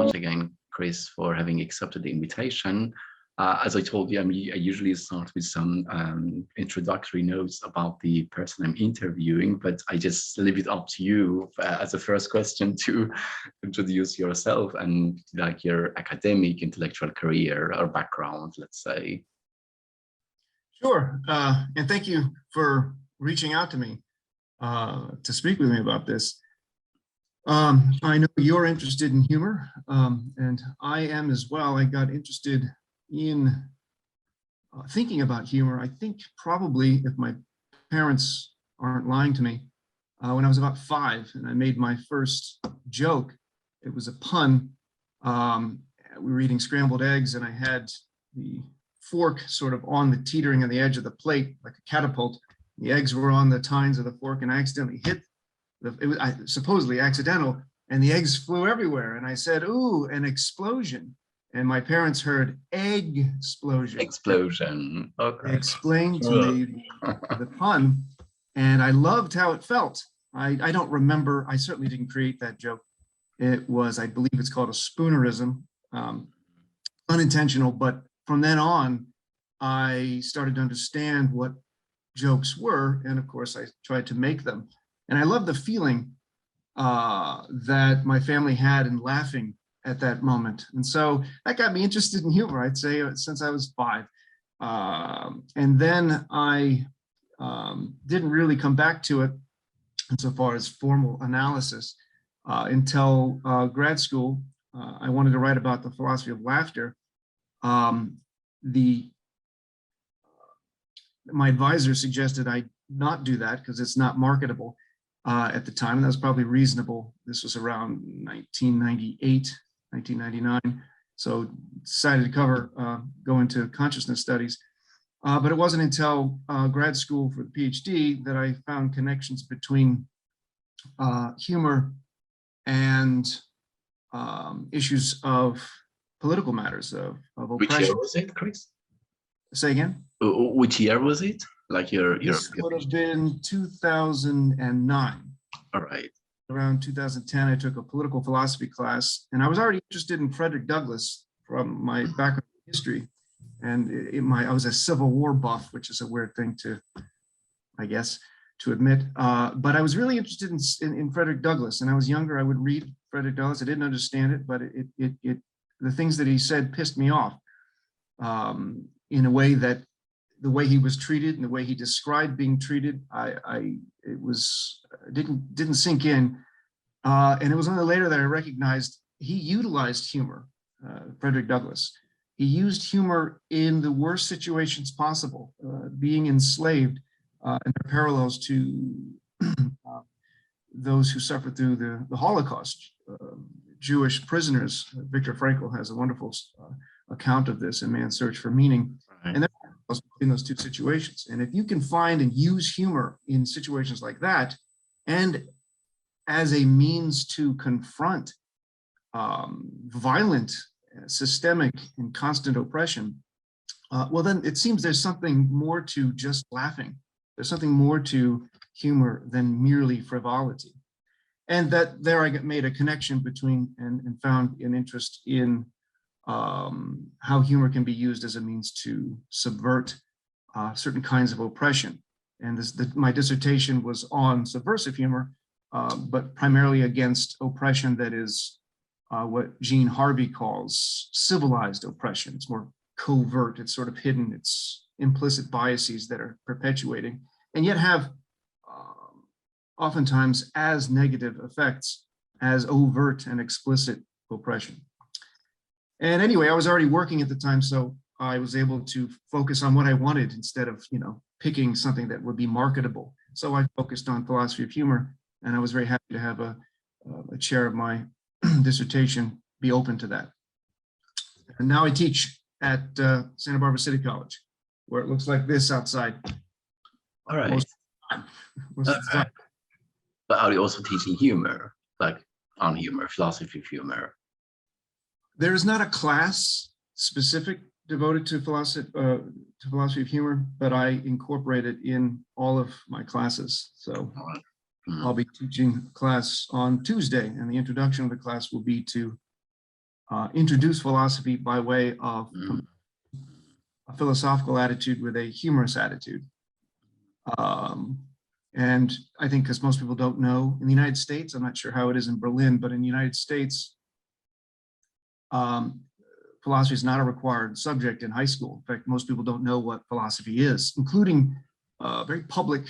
much again, Chris, for having accepted the invitation. As I told you, I usually start with some introductory notes about the person I'm interviewing, but I just leave it up to you as a first question to introduce yourself and like your academic intellectual career or background, let's say. Sure, and thank you for reaching out to me to speak with me about this. I know you're interested in humor, and I am as well. I got interested in thinking about humor, I think probably, if my parents aren't lying to me, when I was about 5, and I made my first joke. It was a pun. We were eating scrambled eggs, and I had the fork sort of on the teetering on the edge of the plate like a catapult. The eggs were on the tines of the fork, and I accidentally hit it was supposedly accidental, and the eggs flew everywhere. And I said, "Ooh, an explosion!" And my parents heard egg explosion. Explosion. Okay. They explained to me the pun, and I loved how it felt. I don't remember. I certainly didn't create that joke. It was, I believe, it's called a spoonerism, unintentional. But from then on, I started to understand what jokes were, and of course, I tried to make them. And I love the feeling that my family had in laughing at that moment. And so that got me interested in humor, I'd say, since I was 5. And then I didn't really come back to it insofar as formal analysis until grad school. I wanted to write about the philosophy of laughter. My advisor suggested I not do that because it's not marketable at the time, and that was probably reasonable. This was around 1998, 1999. So decided to go into consciousness studies. But it wasn't until grad school for the PhD that I found connections between humor and issues of political matters, of oppression. Which year was it, Chris? Say again? Which year was it? Like This would have been 2009. All right. Around 2010, I took a political philosophy class, and I was already interested in Frederick Douglass from my background in history. And I was a Civil War buff, which is a weird thing to, I guess, to admit. But I was really interested in Frederick Douglass. And I was younger. I would read Frederick Douglass. I didn't understand it, but the things that he said pissed me off in a way that the way he was treated and the way he described being treated, it didn't sink in. And it was only later that I recognized he utilized humor, Frederick Douglass. He used humor in the worst situations possible, being enslaved, and there are parallels to those who suffered through the Holocaust. Jewish prisoners. Viktor Frankl has a wonderful account of this in Man's Search for Meaning. Right. And there are parallels between those two situations. And if you can find and use humor in situations like that, and as a means to confront violent, systemic, and constant oppression, well, then it seems there's something more to just laughing. There's something more to humor than merely frivolity. And that there I made a connection between and found an interest in how humor can be used as a means to subvert certain kinds of oppression. And my dissertation was on subversive humor, but primarily against oppression that is what Gene Harvey calls civilized oppression. It's more covert, it's sort of hidden, it's implicit biases that are perpetuating, and yet have oftentimes as negative effects as overt and explicit oppression. And anyway, I was already working at the time, so I was able to focus on what I wanted instead of, picking something that would be marketable. So I focused on philosophy of humor, and I was very happy to have a chair of my dissertation be open to that. And now I teach at Santa Barbara City College, where it looks like this outside. All right. Most of the time. But are you also teaching humor, like on humor, philosophy of humor? There's not a class specific devoted to philosophy of humor, but I incorporate it in all of my classes. So I'll be teaching a class on Tuesday, and the introduction of the class will be to introduce philosophy by way of a philosophical attitude with a humorous attitude. And I think because most people don't know, in the United States, I'm not sure how it is in Berlin, but in the United States, philosophy is not a required subject in high school. In fact, most people don't know what philosophy is, including very public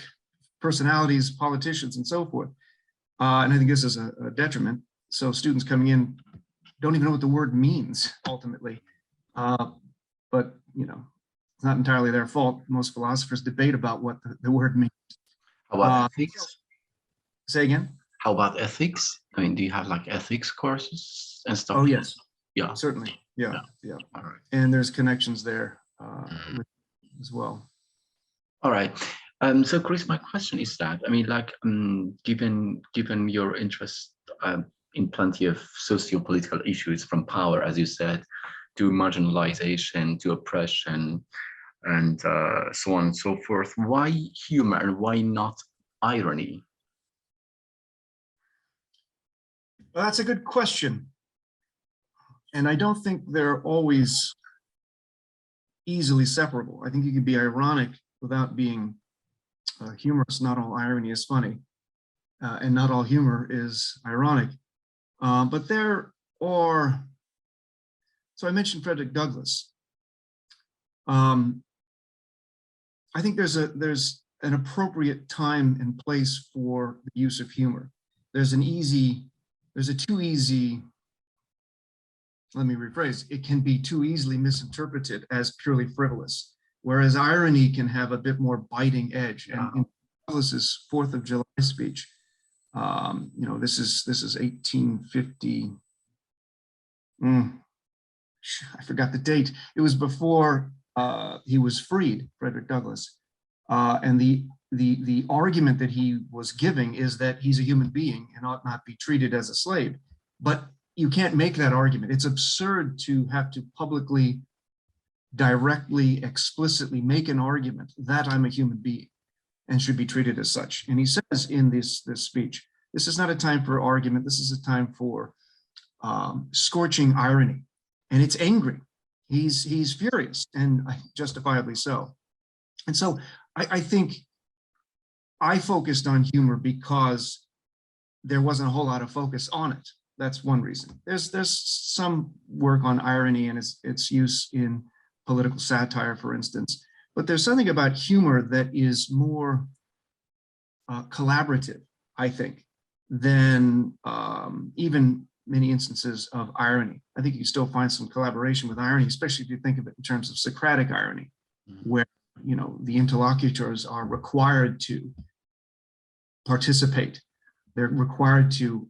personalities, politicians, and so forth. And I think this is a detriment. So students coming in don't even know what the word means ultimately. But you know, it's not entirely their fault. Most philosophers debate about what the word means. How about ethics? Say again? How about ethics? I mean, do you have like ethics courses and stuff? Oh, yes. Yeah. Certainly. Yeah. All right. And there's connections there as well. All right. So Chris, my question is that, I mean, like, given your interest in plenty of socio-political issues, from power, as you said, to marginalization, to oppression, and so on and so forth, why humor and why not irony? Well, that's a good question. And I don't think they're always easily separable. I think you can be ironic without being humorous. Not all irony is funny, and not all humor is ironic. But there are, so I mentioned Frederick Douglass. I think there's an appropriate time and place for the use of humor. There's a too easy, let me rephrase, it can be too easily misinterpreted as purely frivolous, whereas irony can have a bit more biting edge. And in Douglas's 4th of July speech, you know, this is 1850. I forgot the date. It was before he was freed, Frederick Douglass. And the argument that he was giving is that he's a human being and ought not be treated as a slave. But you can't make that argument. It's absurd to have to publicly, directly, explicitly make an argument that I'm a human being and should be treated as such. And he says in this speech, this is not a time for argument. This is a time for scorching irony. And it's angry. He's furious, and justifiably so. And so I think I focused on humor because there wasn't a whole lot of focus on it. That's one reason. There's some work on irony and its use in political satire, for instance. But there's something about humor that is more collaborative, I think, than even many instances of irony. I think you can still find some collaboration with irony, especially if you think of it in terms of Socratic irony, where, you know, the interlocutors are required to participate. They're required to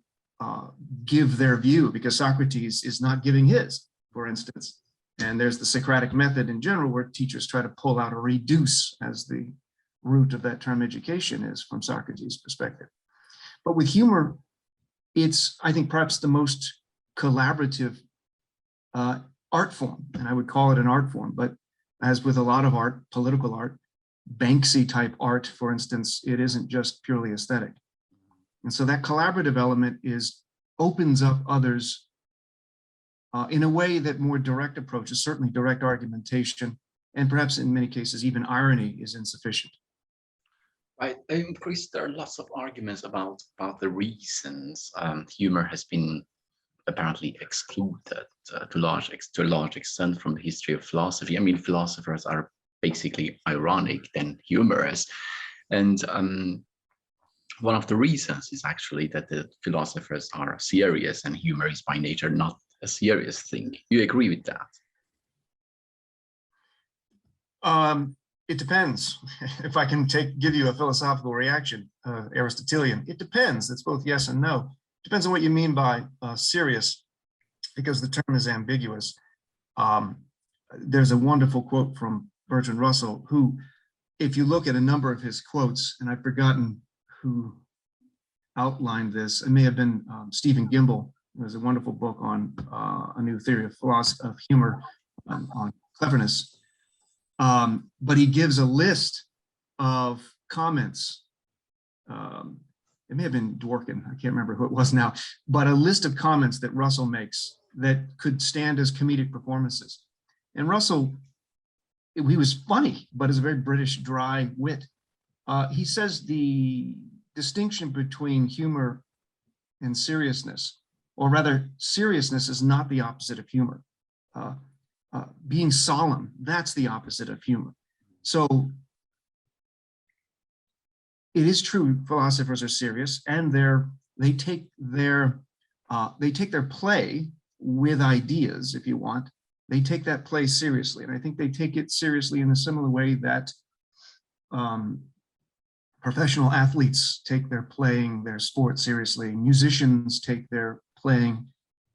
give their view because Socrates is not giving his, for instance. And there's the Socratic method in general where teachers try to pull out or reduce, as the root of that term education is from Socrates' perspective. But with humor, it's, I think, perhaps the most collaborative art form, and I would call it an art form. But as with a lot of art, political art, Banksy type art, for instance, it isn't just purely aesthetic. And so that collaborative element opens up others in a way that more direct approaches, certainly direct argumentation, and perhaps in many cases even irony, is insufficient. Right, Chris, there are lots of arguments about the reasons humor has been apparently excluded to a large extent from the history of philosophy. I mean, philosophers are basically ironic than humorous, and one of the reasons is actually that the philosophers are serious, and humor is by nature not a serious thing. You agree with that? It depends. If I can give you a philosophical reaction, Aristotelian, it depends. It's both yes and no. Depends on what you mean by serious, because the term is ambiguous. There's a wonderful quote from Bertrand Russell, who, if you look at a number of his quotes, and I've forgotten who outlined this, it may have been Stephen Gimbel. There's a wonderful book on a new theory of philosophy of humor on cleverness. But he gives a list of comments it may have been Dworkin, I can't remember who it was now, but a list of comments that Russell makes that could stand as comedic performances. And Russell, he was funny, but is a very British dry wit. He says the distinction between humor and seriousness, or rather seriousness is not the opposite of humor. Being solemn, that's the opposite of humor. So it is true philosophers are serious, and they take their play with ideas, if you want. They take that play seriously, and I think they take it seriously in a similar way that professional athletes take their playing, their sport seriously. Musicians take their playing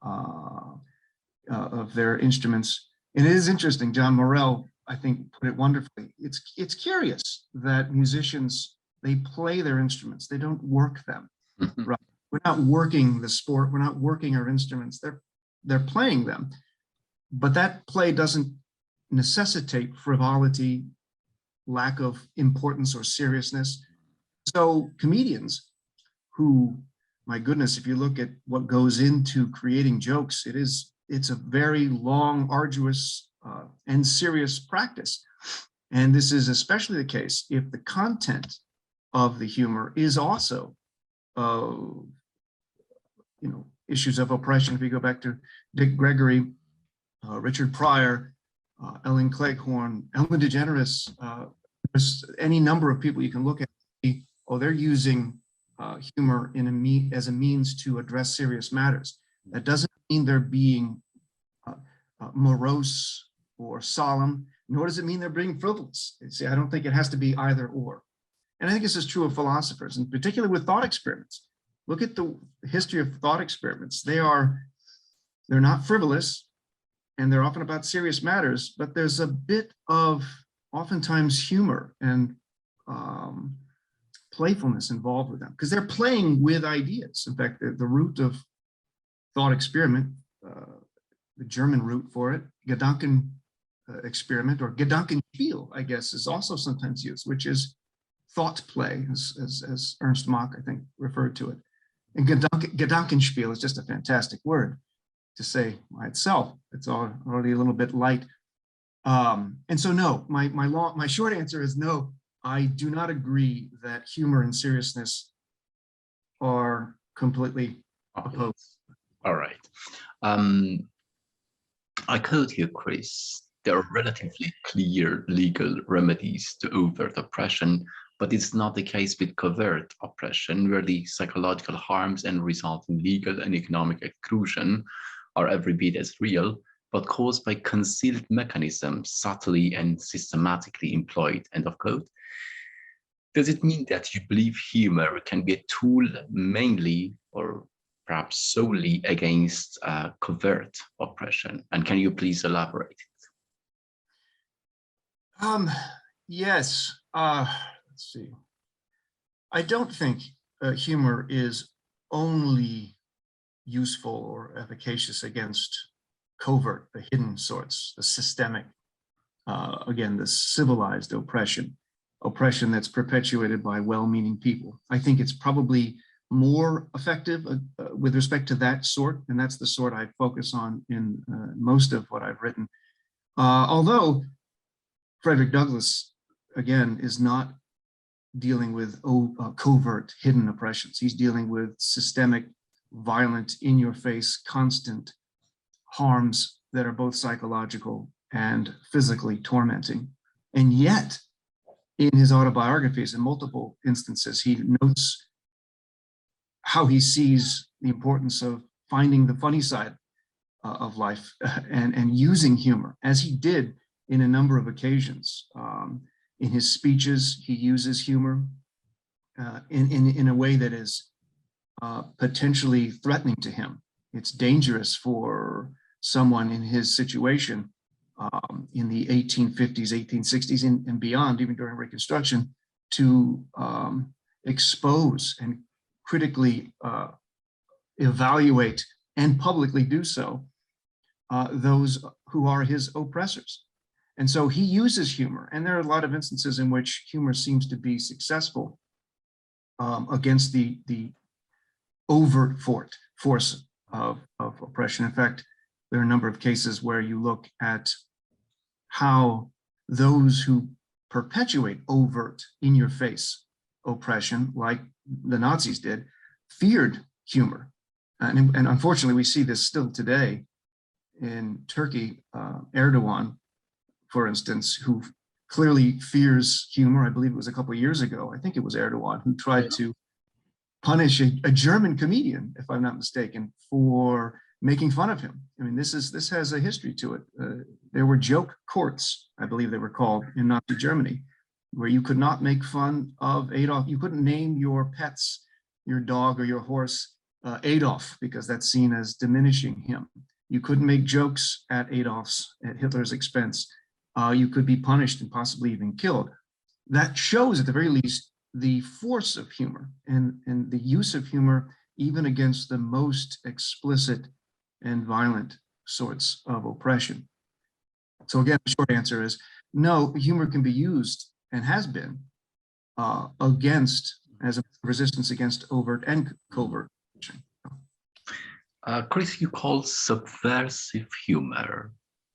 of their instruments. And it is interesting, John Morell, I think, put it wonderfully. It's curious that musicians, they play their instruments, they don't work them. Right? We're not working the sport, we're not working our instruments, they're playing them. But that play doesn't necessitate frivolity, lack of importance or seriousness. So comedians who, my goodness, if you look at what goes into creating jokes, it's a very long, arduous, and serious practice. And this is especially the case if the content of the humor is also, issues of oppression. If you go back to Dick Gregory, Richard Pryor, Ellen Cleghorn, Ellen DeGeneres, there's any number of people you can look at. They're using humor as a means to address serious matters. That doesn't mean they're being morose or solemn, nor does it mean they're being frivolous. See, I don't think it has to be either or. And I think this is true of philosophers, and particularly with thought experiments. Look at the history of thought experiments. They're not frivolous, and they're often about serious matters, but there's a bit of oftentimes humor and playfulness involved with them, because they're playing with ideas. In fact, the root of thought experiment, the German root for it, Gedanken experiment, or Gedankenspiel, I guess, is also sometimes used, which is thought play, as Ernst Mach, I think, referred to it. And Gedankenspiel is just a fantastic word to say by itself. It's already a little bit light. And so no, my short answer is no. I do not agree that humor and seriousness are completely opposed. All right. I quote you, Chris. There are relatively clear legal remedies to overt oppression, but it's not the case with covert oppression, where the psychological harms and resulting legal and economic exclusion are every bit as real, but caused by concealed mechanisms subtly and systematically employed, end of quote. Does it mean that you believe humor can be a tool mainly or perhaps solely against covert oppression? And can you please elaborate? Yes. Let's see. I don't think humor is only useful or efficacious against covert, the hidden sorts, the systemic, again, the civilized oppression that's perpetuated by well-meaning people. I think it's probably more effective with respect to that sort, and that's the sort I focus on in most of what I've written. Although Frederick Douglass, again, is not dealing with covert, hidden oppressions. He's dealing with systemic, violent, in-your-face, constant harms that are both psychological and physically tormenting. And yet, in his autobiographies, in multiple instances, he notes how he sees the importance of finding the funny side of life and using humor, as he did in a number of occasions. In his speeches, he uses humor in a way that is potentially threatening to him. It's dangerous for someone in his situation in the 1850s, 1860s, and beyond, even during Reconstruction, to expose and critically evaluate and publicly do so those who are his oppressors. And so he uses humor, and there are a lot of instances in which humor seems to be successful against the overt force of oppression. In fact, there are a number of cases where you look at how those who perpetuate overt, in-your-face oppression, like the Nazis did, feared humor. And unfortunately, we see this still today in Turkey. Erdogan, for instance, who clearly fears humor. I believe it was a couple of years ago, I think it was Erdogan, who tried to punish a German comedian, if I'm not mistaken, for making fun of him. I mean, this has a history to it. There were joke courts, I believe they were called, in Nazi Germany, where you could not make fun of Adolf. You couldn't name your pets, your dog or your horse, Adolf, because that's seen as diminishing him. You couldn't make jokes at Hitler's expense. You could be punished and possibly even killed. That shows, at the very least, the force of humor and the use of humor even against the most explicit and violent sorts of oppression. So again, the short answer is no, humor can be used and has been as a resistance against overt and covert. Chris, you call subversive humor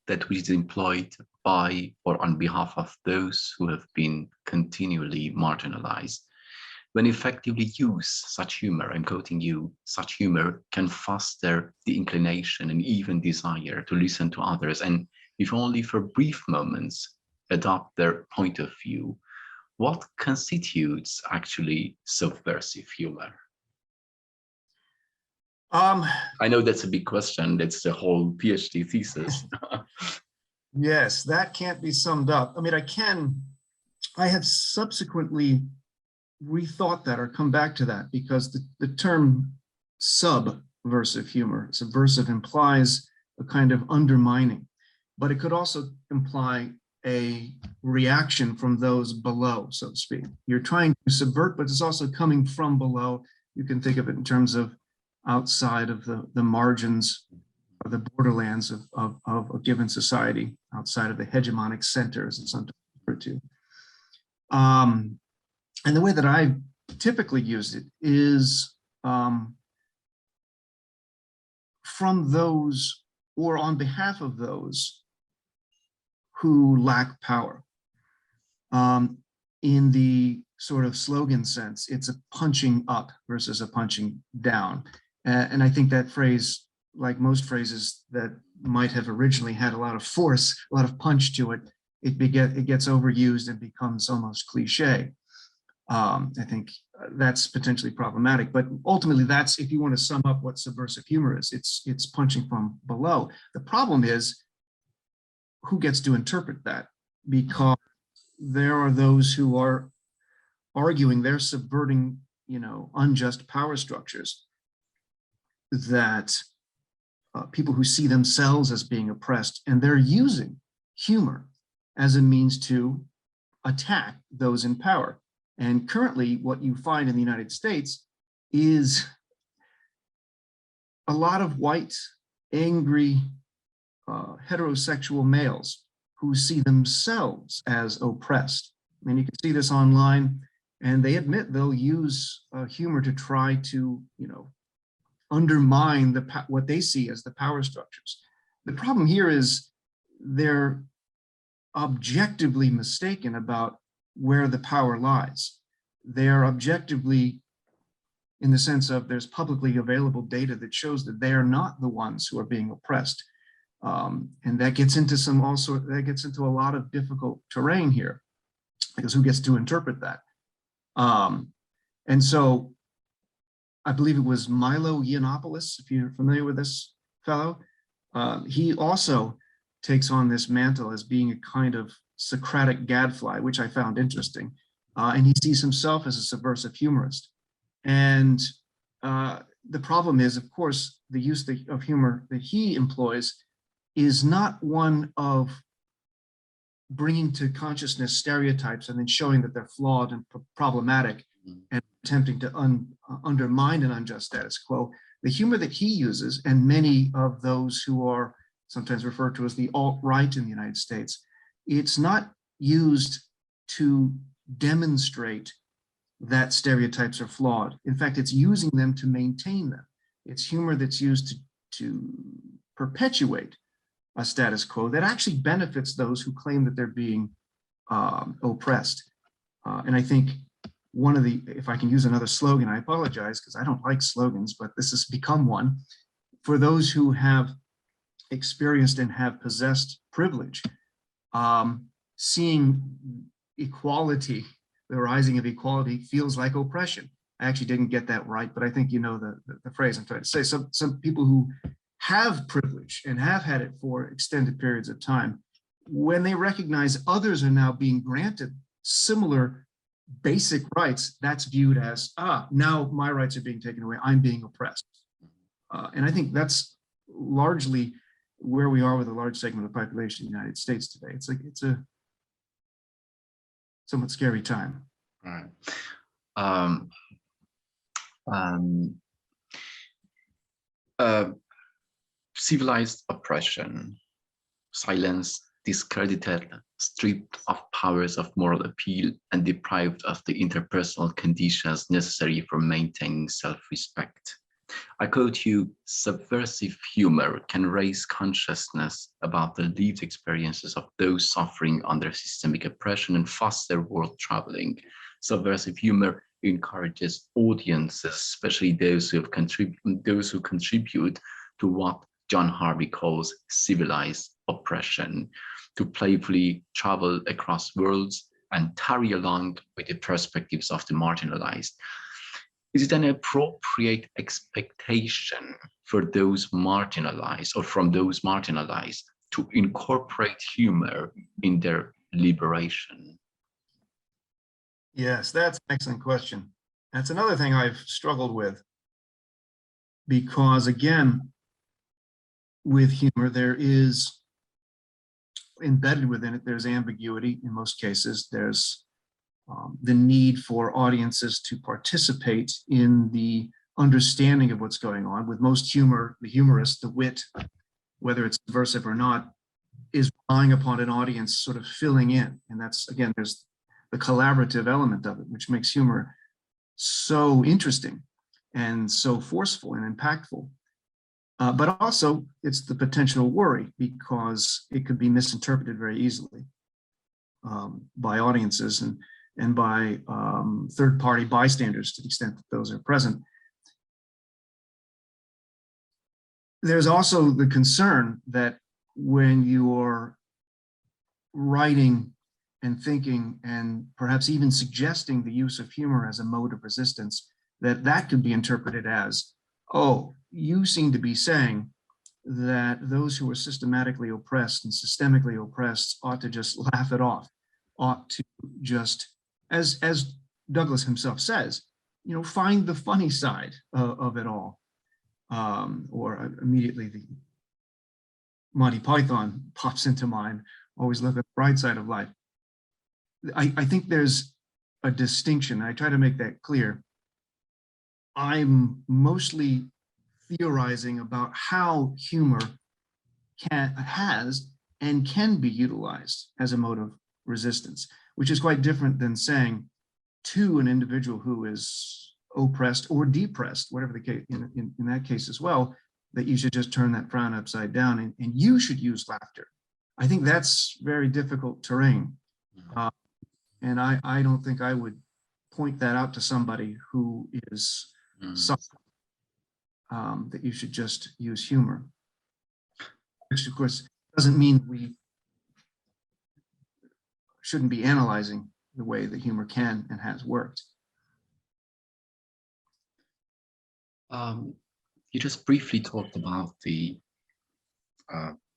that which is employed by or on behalf of those who have been continually marginalized. When effectively use such humor, I'm quoting you, such humor can foster the inclination and even desire to listen to others, and if only for brief moments, adopt their point of view. What constitutes actually subversive humor? I know that's a big question. That's the whole PhD thesis. Yes, that can't be summed up. I mean, I have subsequently rethought that or come back to that, because the term subversive humor, subversive implies a kind of undermining, but it could also imply a reaction from those below, so to speak. You're trying to subvert, but it's also coming from below. You can think of it in terms of outside of the margins or the borderlands of a given society, outside of the hegemonic center, as it's sometimes referred to. And the way that I typically used it is from those, or on behalf of those, who lack power. In the sort of slogan sense, it's a punching up versus a punching down. And I think that phrase, like most phrases that might have originally had a lot of force, a lot of punch to it, it gets overused and becomes almost cliche. I think that's potentially problematic, but ultimately that's, if you want to sum up what subversive humor is, it's punching from below. The problem is who gets to interpret that, because there are those who are arguing they're subverting, unjust power structures, that people who see themselves as being oppressed, and they're using humor as a means to attack those in power. And currently what you find in the United States is a lot of white, angry, heterosexual males who see themselves as oppressed. And you can see this online, and they admit they'll use humor to try to, undermine what they see as the power structures. The problem here is they're objectively mistaken about where the power lies. They are objectively, in the sense of there's publicly available data that shows that they are not the ones who are being oppressed. And that gets into a lot of difficult terrain here, because who gets to interpret that? And so I believe it was Milo Yiannopoulos, if you're familiar with this fellow, he also takes on this mantle as being a kind of Socratic gadfly, which I found interesting. And he sees himself as a subversive humorist. And the problem is, of course, the use of humor that he employs is not one of bringing to consciousness stereotypes and then showing that they're flawed and problematic and attempting to undermine an unjust status quo. The humor that he uses, and many of those who are sometimes referred to as the alt-right in the United States, it's not used to demonstrate that stereotypes are flawed. In fact, it's using them to maintain them. It's humor that's used to perpetuate a status quo that actually benefits those who claim that they're being oppressed. And I think one of the, if I can use another slogan, I apologize because I don't like slogans, but this has become one. For those who have experienced and have possessed privilege, seeing equality, the rising of equality, feels like oppression. I actually didn't get that right, but I think you know the phrase I'm trying to say. Some people who have privilege and have had it for extended periods of time, when they recognize others are now being granted similar basic rights, that's viewed as, now my rights are being taken away, I'm being oppressed. And I think that's largely where we are with a large segment of the population in the United States today. It's a somewhat scary time. Right. Civilized oppression, silence, discredited, stripped of powers of moral appeal, and deprived of the interpersonal conditions necessary for maintaining self-respect. I quote you, subversive humor can raise consciousness about the lived experiences of those suffering under systemic oppression and foster world traveling. Subversive humor encourages audiences, especially those who contribute to what John Harvey calls civilized oppression, to playfully travel across worlds and tarry along with the perspectives of the marginalized. Is it an appropriate expectation for those marginalized or from those marginalized to incorporate humor in their liberation? Yes, that's an excellent question. That's another thing I've struggled with, because again, with humor, there is embedded within it, there's ambiguity in most cases. There's the need for audiences to participate in the understanding of what's going on. With most humor, the humorist, the wit, whether it's subversive or not, is relying upon an audience sort of filling in. And that's, again, there's the collaborative element of it, which makes humor so interesting and so forceful and impactful. But also it's the potential worry, because it could be misinterpreted very easily by audiences and by third-party bystanders, to the extent that those are present. There's also the concern that when you're writing and thinking and perhaps even suggesting the use of humor as a mode of resistance, that could be interpreted as, oh, you seem to be saying that those who are systematically oppressed and systemically oppressed ought to just laugh it off, ought to just, as Douglas himself says, you know, find the funny side of it all. Or immediately the Monty Python pops into mind, always look at the bright side of life. I think there's a distinction. I try to make that clear. I'm mostly theorizing about how humor has and can be utilized as a mode of resistance, which is quite different than saying to an individual who is oppressed or depressed, whatever the case, in that case as well, that you should just turn that frown upside down and you should use laughter. I think that's very difficult terrain. And I don't think I would point that out to somebody who is suffering, that you should just use humor. Which of course doesn't mean we shouldn't be analyzing the way that humor can and has worked. You just briefly talked about the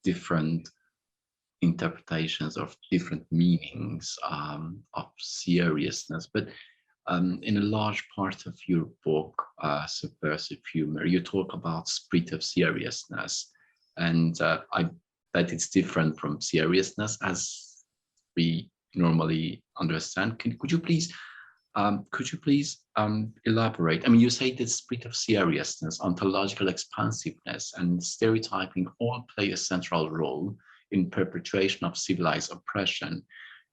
different interpretations of different meanings of seriousness, but in a large part of your book, Subversive Humor, you talk about spirit of seriousness, and I bet it's different from seriousness as we normally understand. Could you please elaborate? I mean, you say that spirit of seriousness, ontological expansiveness, and stereotyping all play a central role in perpetuation of civilized oppression.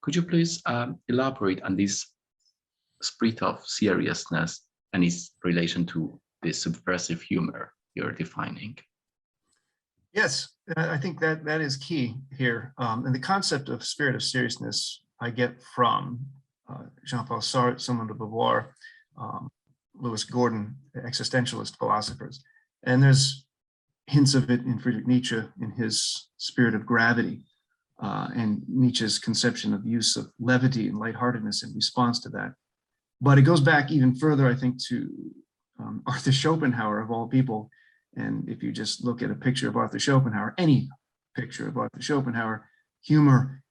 Could you please elaborate on these spirit of seriousness and its relation to the subversive humor you're defining? Yes, I think that that is key here. And the concept of spirit of seriousness I get from Jean-Paul Sartre, Simone de Beauvoir, Lewis Gordon, existentialist philosophers. And there's hints of it in Friedrich Nietzsche in his Spirit of Gravity, and Nietzsche's conception of use of levity and lightheartedness in response to that. But it goes back even further, I think, to Arthur Schopenhauer, of all people. And if you just look at a picture of Arthur Schopenhauer, any picture of Arthur Schopenhauer, humor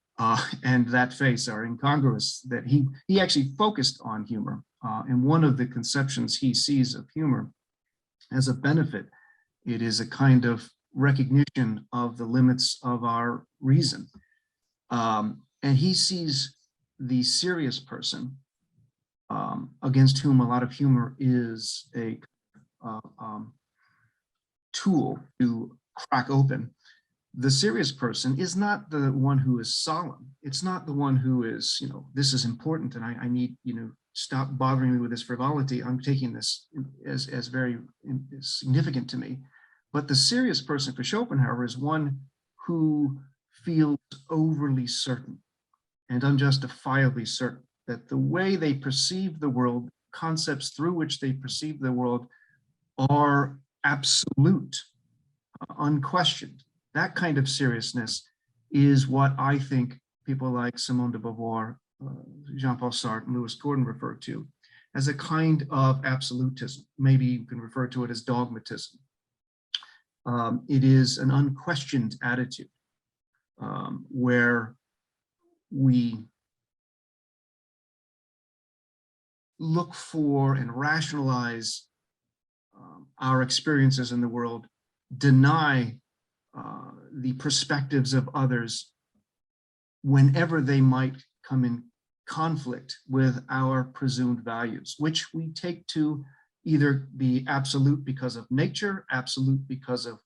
and that face are incongruous, that he actually focused on humor. And one of the conceptions he sees of humor as a benefit, it is a kind of recognition of the limits of our reason. And he sees the serious person, against whom a lot of humor is a tool to crack open. The serious person is not the one who is solemn. It's not the one who is, this is important and I need, stop bothering me with this frivolity. I'm taking this as very significant to me. But the serious person for Schopenhauer is one who feels overly certain and unjustifiably certain that the way they perceive the world, concepts through which they perceive the world, are absolute, unquestioned. That kind of seriousness is what I think people like Simone de Beauvoir, Jean-Paul Sartre, and Lewis Gordon refer to as a kind of absolutism. Maybe you can refer to it as dogmatism. It is an unquestioned attitude where we look for and rationalize our experiences in the world, deny the perspectives of others whenever they might come in conflict with our presumed values, which we take to either be absolute because of nature, absolute because of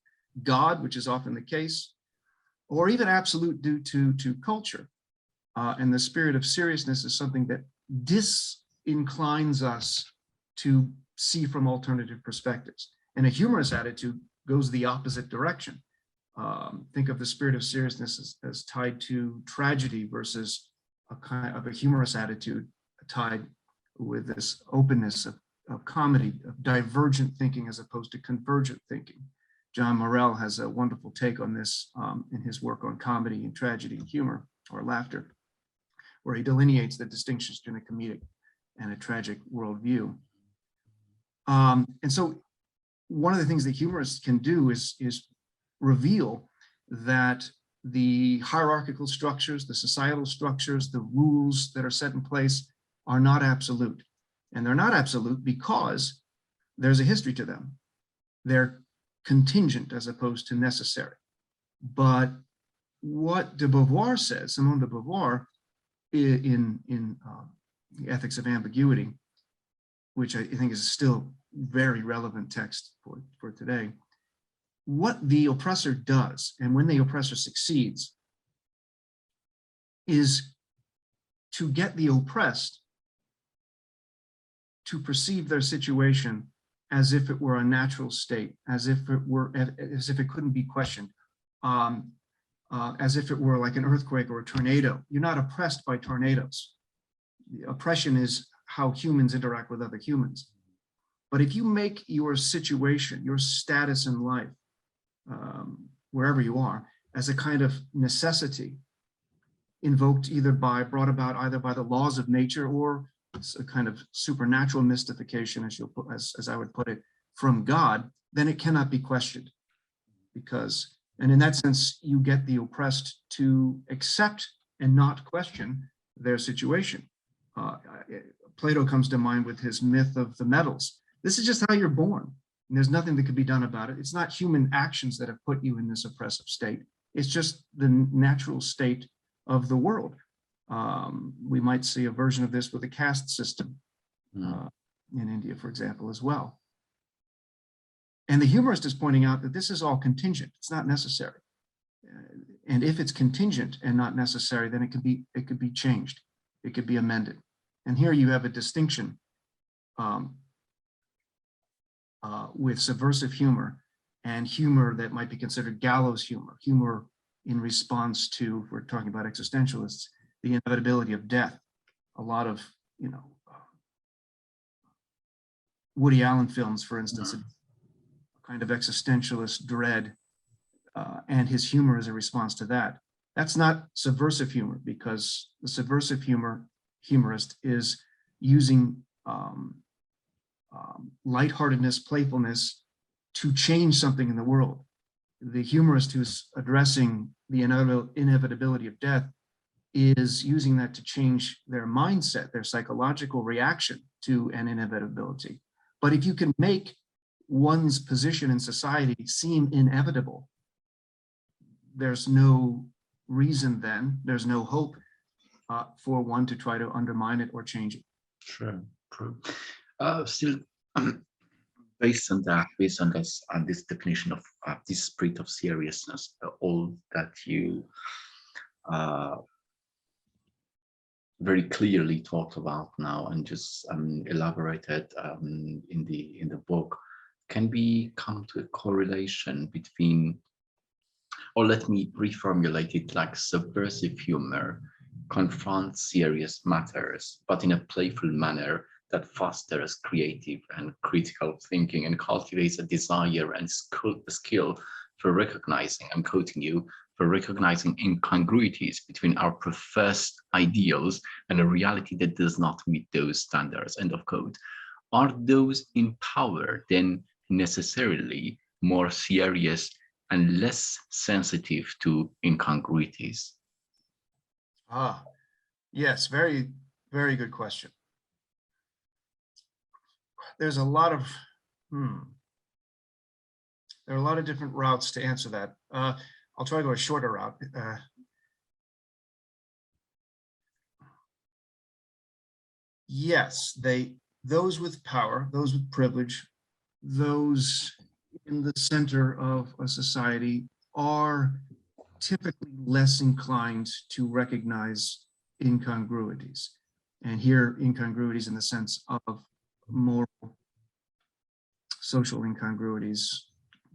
God, which is often the case, or even absolute due to culture. And the spirit of seriousness is something that disinclines us to see from alternative perspectives. And a humorous attitude goes the opposite direction. Think of the spirit of seriousness as tied to tragedy versus a kind of a humorous attitude tied with this openness of comedy, of divergent thinking as opposed to convergent thinking. John Morell has a wonderful take on this in his work on comedy and tragedy and humor, or laughter, where he delineates the distinctions between a comedic and a tragic worldview. And so one of the things that humorists can do is reveal that the hierarchical structures, the societal structures, the rules that are set in place are not absolute. And they're not absolute because there's a history to them. They're contingent as opposed to necessary. But what de Beauvoir says, Simone de Beauvoir, in The Ethics of Ambiguity, which I think is still very relevant text for today, what the oppressor does, and when the oppressor succeeds, is to get the oppressed to perceive their situation as if it were a natural state, as if it couldn't be questioned, as if it were like an earthquake or a tornado. You're not oppressed by tornadoes. The oppression is how humans interact with other humans. But if you make your situation, your status in life, wherever you are, as a kind of necessity, invoked brought about either by the laws of nature or a kind of supernatural mystification, as I would put it, from God, then it cannot be questioned. And in that sense, you get the oppressed to accept and not question their situation. Plato comes to mind with his myth of the metals. This is just how you're born. And there's nothing that could be done about it. It's not human actions that have put you in this oppressive state. It's just the natural state of the world. We might see a version of this with the caste system in India, for example, as well. And the humorist is pointing out that this is all contingent. It's not necessary. And if it's contingent and not necessary, then it could be changed. It could be amended. And here you have a distinction with subversive humor and humor that might be considered gallows humor, humor in response to, if we're talking about existentialists, the inevitability of death. A lot of, Woody Allen films, for instance, a kind of existentialist dread, and his humor is a response to that. That's not subversive humor, because the subversive humorist is using lightheartedness, playfulness to change something in the world. The humorist who's addressing the inevitability of death is using that to change their mindset, their psychological reaction to an inevitability. But if you can make one's position in society seem inevitable, there's no reason then, there's no hope for one to try to undermine it or change it. True, true. Still, based on this, and this definition of this spirit of seriousness, all that you very clearly talked about now and just elaborated in the book, can we come to a correlation between, or let me reformulate it, like subversive humor confronts serious matters, but in a playful manner that fosters creative and critical thinking and cultivates a desire and skill for recognizing, I'm quoting you, for recognizing incongruities between our professed ideals and a reality that does not meet those standards, end of quote. Are those in power then necessarily more serious and less sensitive to incongruities? Yes, very, very good question. There's a lot of, there are a lot of different routes to answer that. I'll try to go a shorter route. Yes, those with power, those with privilege, those in the center of a society are typically less inclined to recognize incongruities. And here, incongruities in the sense of moral, social incongruities,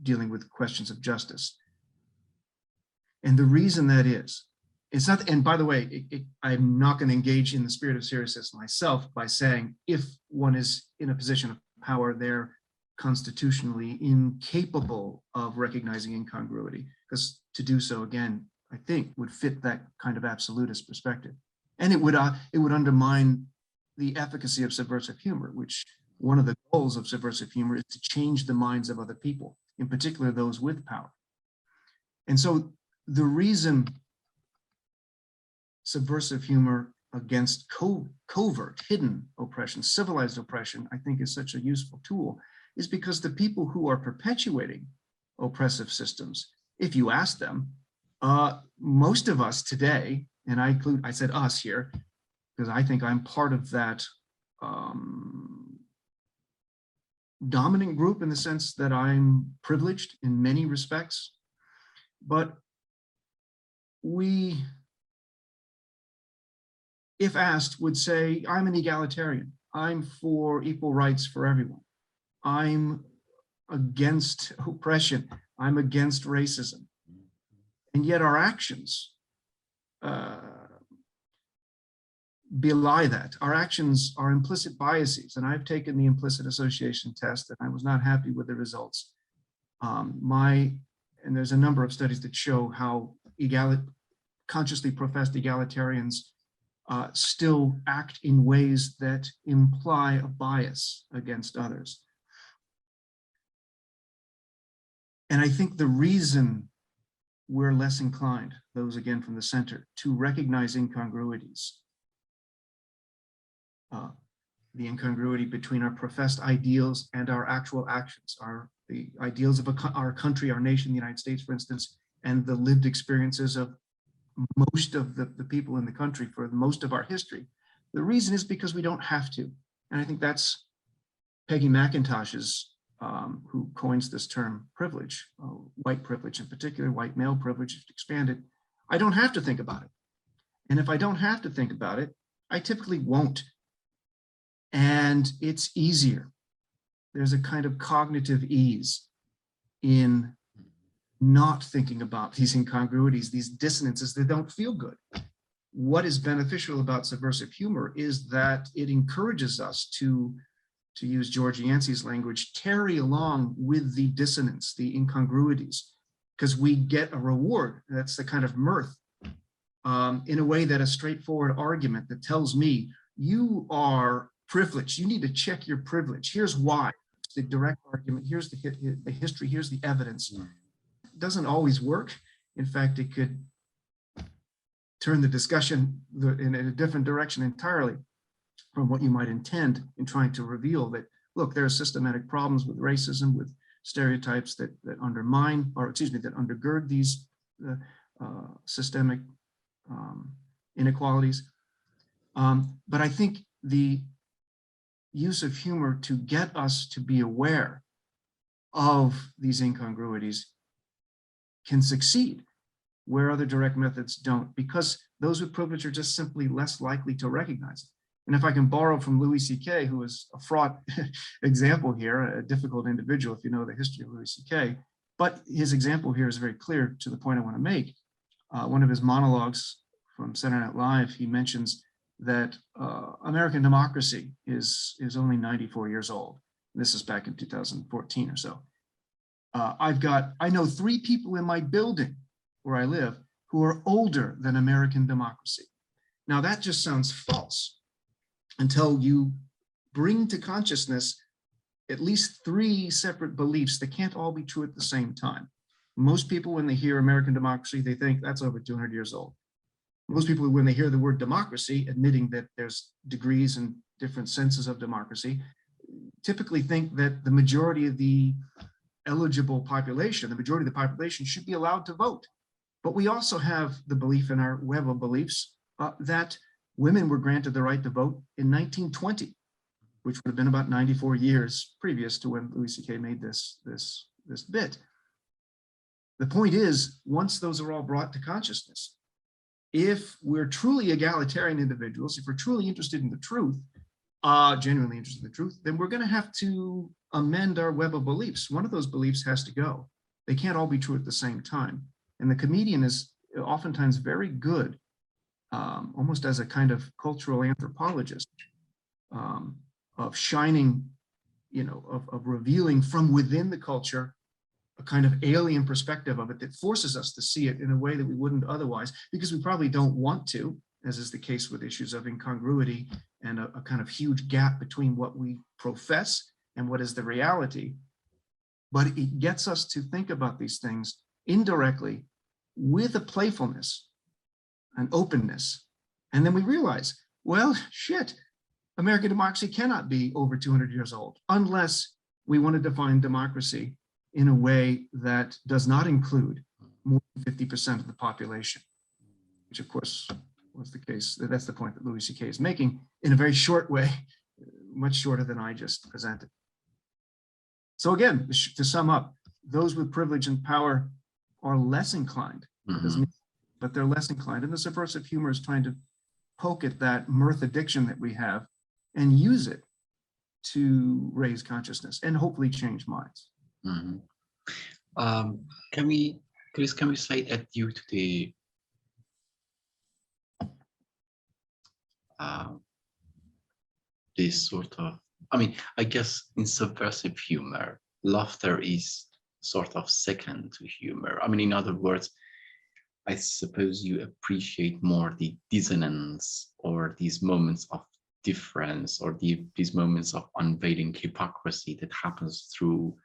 dealing with questions of justice. And the reason that is, it's not, and by the way, I'm not going to engage in the spirit of seriousness myself by saying if one is in a position of power, they're constitutionally incapable of recognizing incongruity, because to do so, again, I think would fit that kind of absolutist perspective. And it would undermine the efficacy of subversive humor, which one of the goals of subversive humor is to change the minds of other people, in particular those with power. And so the reason subversive humor against covert, hidden oppression, civilized oppression, I think is such a useful tool, is because the people who are perpetuating oppressive systems, if you ask them, most of us today, and I said us here, because I think I'm part of that dominant group in the sense that I'm privileged in many respects, but we, if asked, would say, I'm an egalitarian. I'm for equal rights for everyone. I'm against oppression. I'm against racism. And yet our actions belie that. Our actions are implicit biases. And I've taken the implicit association test and I was not happy with the results. And there's a number of studies that show how consciously professed egalitarians still act in ways that imply a bias against others. And I think the reason we're less inclined, those again from the center, to recognize incongruities, the incongruity between our professed ideals and our actual actions, the ideals of our country, our nation, the United States, for instance, and the lived experiences of most of the people in the country for most of our history. The reason is because we don't have to. And I think that's Peggy McIntosh's, who coins this term privilege, white privilege in particular, white male privilege expanded. I don't have to think about it. And if I don't have to think about it, I typically won't and it's easier. There's a kind of cognitive ease in not thinking about these incongruities, these dissonances that don't feel good. What is beneficial about subversive humor is that it encourages us to use George Yancey's language, tarry along with the dissonance, the incongruities, because we get a reward. That's the kind of mirth, in a way that a straightforward argument that tells me you are privileged, you need to check your privilege. Here's why. The direct argument, here's the history, here's the evidence. It doesn't always work. In fact, it could turn the discussion in a different direction entirely from what you might intend in trying to reveal that, look, there are systematic problems with racism, with stereotypes that undermine, or excuse me, that undergird these systemic inequalities. But I think the use of humor to get us to be aware of these incongruities can succeed where other direct methods don't, because those with privilege are just simply less likely to recognize it. And if I can borrow from Louis C.K., who is a fraught example here, a difficult individual if you know the history of Louis C.K., but his example here is very clear to the point I want to make. One of his monologues from Saturday Night Live, he mentions that American democracy is only 94 years old. This is back in 2014 or so. I know 3 people in my building where I live who are older than American democracy. Now that just sounds false until you bring to consciousness at least 3 separate beliefs that can't all be true at the same time. Most people, when they hear American democracy, they think that's over 200 years old. Most people, when they hear the word democracy, admitting that there's degrees and different senses of democracy, typically think that the majority of the eligible population, the majority of the population should be allowed to vote. But we also have the belief in our web of beliefs that women were granted the right to vote in 1920, which would have been about 94 years previous to when Louis C.K. made this bit. The point is, once those are all brought to consciousness, if we're truly egalitarian individuals, if we're truly interested in the truth, genuinely interested in the truth, then we're going to have to amend our web of beliefs. One of those beliefs has to go. They can't all be true at the same time. And the comedian is oftentimes very good, almost as a kind of cultural anthropologist, of shining, of revealing from within the culture a kind of alien perspective of it that forces us to see it in a way that we wouldn't otherwise, because we probably don't want to, as is the case with issues of incongruity and a kind of huge gap between what we profess and what is the reality. But it gets us to think about these things indirectly with a playfulness, an openness. And then we realize, well, shit, American democracy cannot be over 200 years old unless we want to define democracy in a way that does not include more than 50% of the population, which of course was the case. That's the point that Louis C.K. is making in a very short way, much shorter than I just presented. So again, to sum up, those with privilege and power are less inclined, but they're less inclined. And the subversive humor is trying to poke at that mirth addiction that we have and use it to raise consciousness and hopefully change minds. Chris, can we say that due to the this sort of, I guess in subversive humor, laughter is sort of second to humor. In other words, I suppose you appreciate more the dissonance or these moments of difference or these moments of unveiling hypocrisy that happens through,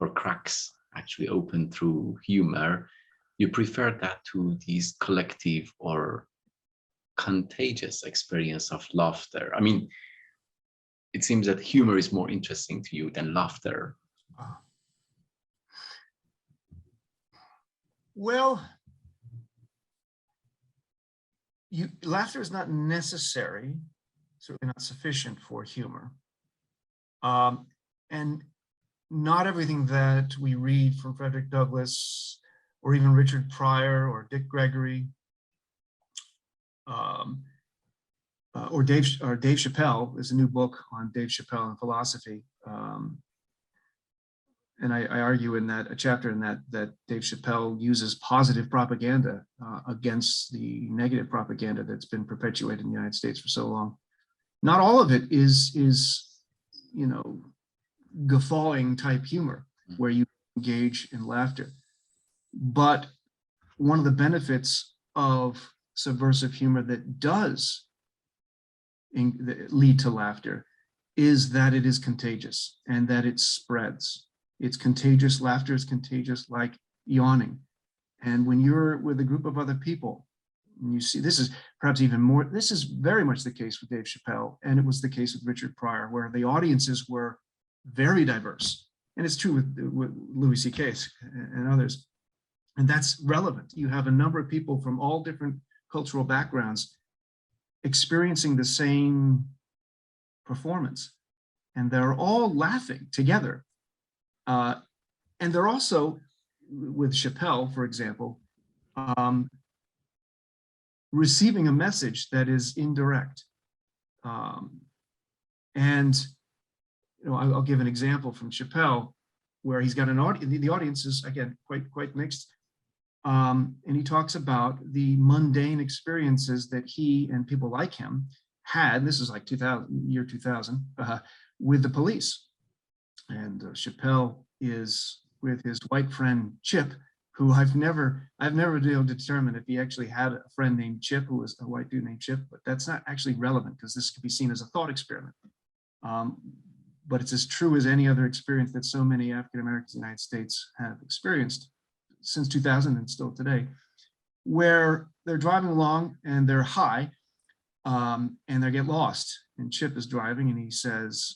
or cracks actually open through humor. You prefer that to these collective or contagious experience of laughter. It seems that humor is more interesting to you than laughter. Well, laughter is not necessary, certainly not sufficient for humor. And not everything that we read from Frederick Douglass or even Richard Pryor or Dick Gregory or Dave Chappelle. There's a new book on Dave Chappelle and philosophy. And I argue in that a chapter in that Dave Chappelle uses positive propaganda against the negative propaganda that's been perpetuated in the United States for so long. Not all of it is you know, guffawing type humor where you engage in laughter. But one of the benefits of subversive humor that does lead to laughter is that it is contagious and that it spreads. It's contagious. Laughter is contagious, like yawning. And when you're with a group of other people, and you see, this is perhaps even more, this is very much the case with Dave Chappelle, and it was the case with Richard Pryor, where the audiences were very diverse. And it's true with Louis C.K. and others. And that's relevant. You have a number of people from all different cultural backgrounds experiencing the same performance, and they're all laughing together. And they're also, with Chappelle, for example, receiving a message that is indirect. And you know, I'll give an example from Chappelle, where he's got an audience. The audience is, again, quite mixed. And he talks about the mundane experiences that he and people like him had. This is like 2000, with the police. And Chappelle is with his white friend Chip, who I've never been able to determine if he actually had a friend named Chip, who was a white dude named Chip, but that's not actually relevant because this could be seen as a thought experiment. But it's as true as any other experience that so many African Americans in the United States have experienced since 2000 and still today, where they're driving along and they're high and they get lost. And Chip is driving and he says,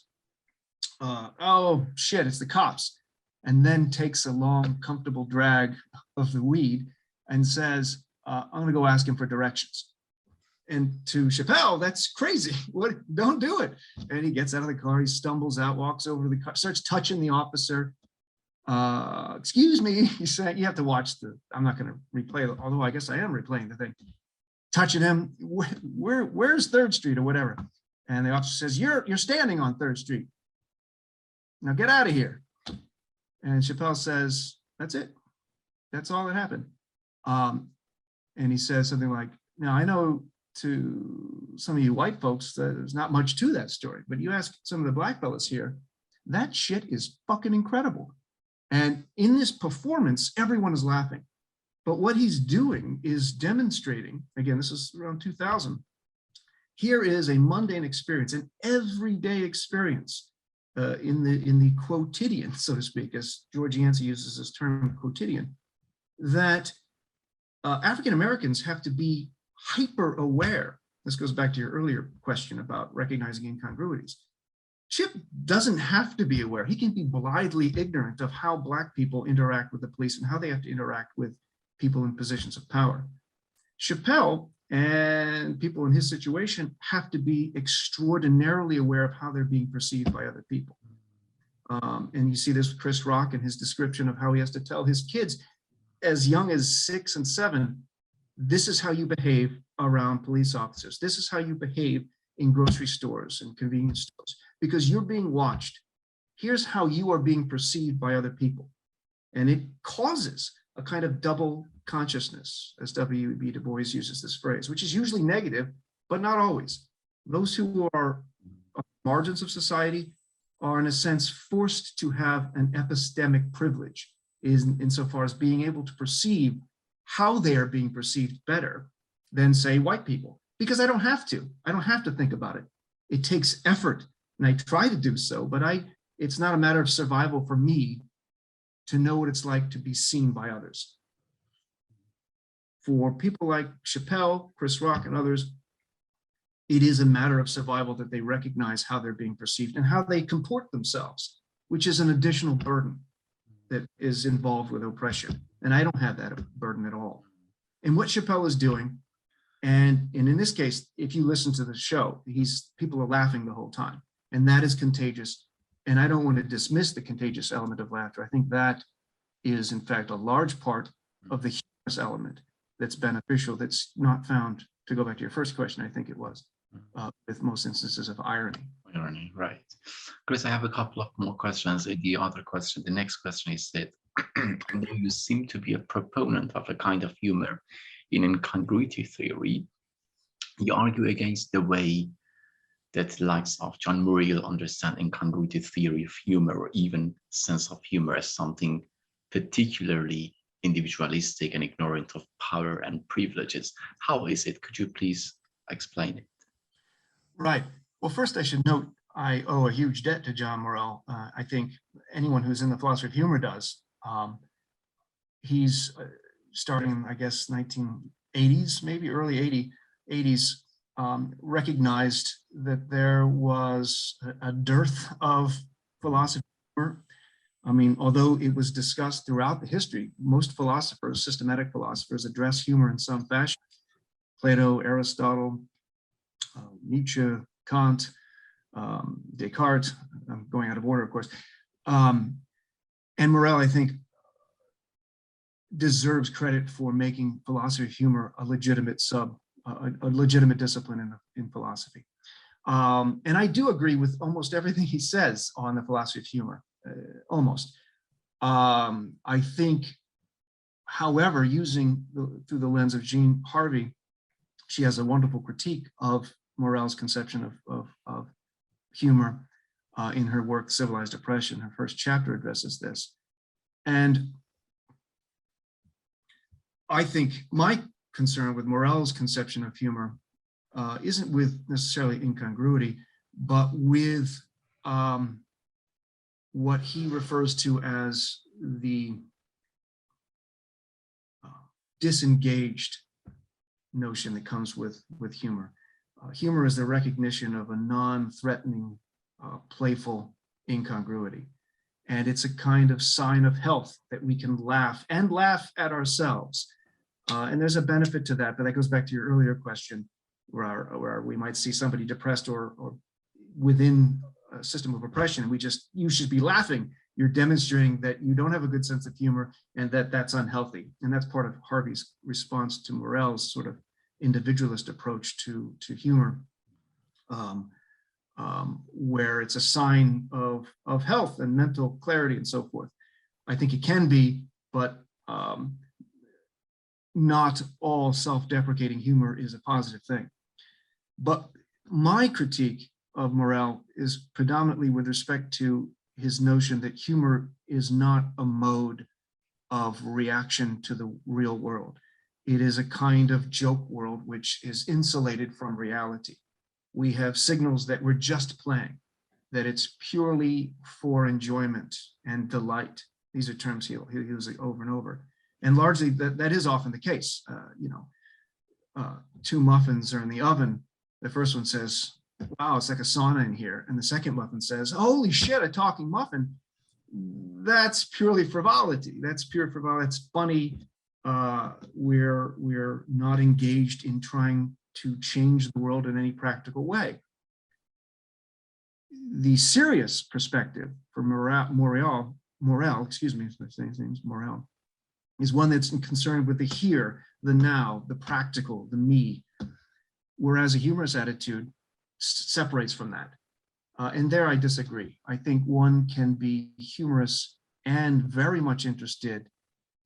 oh shit, it's the cops. And then takes a long, comfortable drag of the weed and says, I'm gonna go ask him for directions. And to Chappelle, that's crazy. What? Don't do it. And he gets out of the car, he stumbles out, walks over to the car, starts touching the officer. Excuse me, he's saying, you have to watch I'm not gonna replay it, although I guess I am replaying the thing. Touching him, where's 3rd Street or whatever? And the officer says, you're standing on 3rd Street. Now get out of here. And Chappelle says, that's it. That's all that happened. And he says something like, now I know to some of you white folks, there's not much to that story, but you ask some of the black fellas here, that shit is fucking incredible. And in this performance, everyone is laughing. But what he's doing is demonstrating, again, this is around 2000, here is a mundane experience, an everyday experience in the quotidian, so to speak, as George Yancey uses this term quotidian, that African Americans have to be hyper aware. This goes back to your earlier question about recognizing incongruities. Chip doesn't have to be aware. He can be blithely ignorant of how Black people interact with the police and how they have to interact with people in positions of power. Chappelle and people in his situation have to be extraordinarily aware of how they're being perceived by other people. And you see this with Chris Rock and his description of how he has to tell his kids as young as 6 and 7, this is how you behave around police officers. This is how you behave in grocery stores and convenience stores, because you're being watched. Here's how you are being perceived by other people. And it causes a kind of double consciousness, as W.E.B. Du Bois uses this phrase, which is usually negative, but not always. Those who are on the margins of society are, in a sense, forced to have an epistemic privilege insofar as being able to perceive how they are being perceived better than, say, white people. Because I don't have to. I don't have to think about it. It takes effort, and I try to do so, but it's not a matter of survival for me to know what it's like to be seen by others. For people like Chappelle, Chris Rock, and others, it is a matter of survival that they recognize how they're being perceived and how they comport themselves, which is an additional burden that is involved with oppression. And I don't have that burden at all. And what Chappelle is doing, and in this case, if you listen to the show, people are laughing the whole time, and that is contagious. And I don't want to dismiss the contagious element of laughter. I think that is, in fact, a large part of the humorous element that's beneficial, that's not found, to go back to your first question, I think it was, with most instances of irony. Irony, right. Chris, I have a couple of more questions. The next question is that I know you seem to be a proponent of a kind of humor in incongruity theory. You argue against the way that the likes of John Muriel understand incongruity theory of humor, or even sense of humor, as something particularly individualistic and ignorant of power and privileges. How is it? Could you please explain it? Right. Well, first I should note I owe a huge debt to John Morell. I think anyone who's in the philosophy of humor does. He's starting, I guess, 1980s, maybe early 80s, recognized that there was a dearth of philosophy of humor. I mean, although it was discussed throughout the history, most philosophers, systematic philosophers, address humor in some fashion. Plato, Aristotle, Nietzsche, Kant, Descartes. I'm going out of order, of course. And Morell, I think, deserves credit for making philosophy of humor a legitimate discipline in philosophy. And I do agree with almost everything he says on the philosophy of humor, almost. I think, however, through the lens of Jean Harvey, she has a wonderful critique of Morell's conception of humor in her work, Civilized Oppression. Her first chapter addresses this. And I think my concern with Morell's conception of humor isn't with necessarily incongruity, but with what he refers to as the disengaged notion that comes with humor. Humor is the recognition of a non-threatening, playful incongruity. And it's a kind of sign of health that we can laugh at ourselves. And there's a benefit to that, but that goes back to your earlier question, where we might see somebody depressed or within a system of oppression, and you should be laughing. You're demonstrating that you don't have a good sense of humor and that's unhealthy. And that's part of Harvey's response to Morell's sort of individualist approach to humor, where it's a sign of health and mental clarity and so forth. I think it can be, but not all self-deprecating humor is a positive thing. But my critique of Morell is predominantly with respect to his notion that humor is not a mode of reaction to the real world. It is a kind of joke world which is insulated from reality. We have signals that we're just playing, that it's purely for enjoyment and delight. These are terms he'll use over and over. And largely that is often the case. Two muffins are in the oven. The first one says, wow, it's like a sauna in here. And the second muffin says, holy shit, a talking muffin. That's purely frivolity. That's pure frivolity. It's funny. We're not engaged in trying to change the world in any practical way. The serious perspective for Morell, excuse me, if I'm saying his name's Morell, is one that's concerned with the here, the now, the practical, the me, whereas a humorous attitude separates from that. And there I disagree. I think one can be humorous and very much interested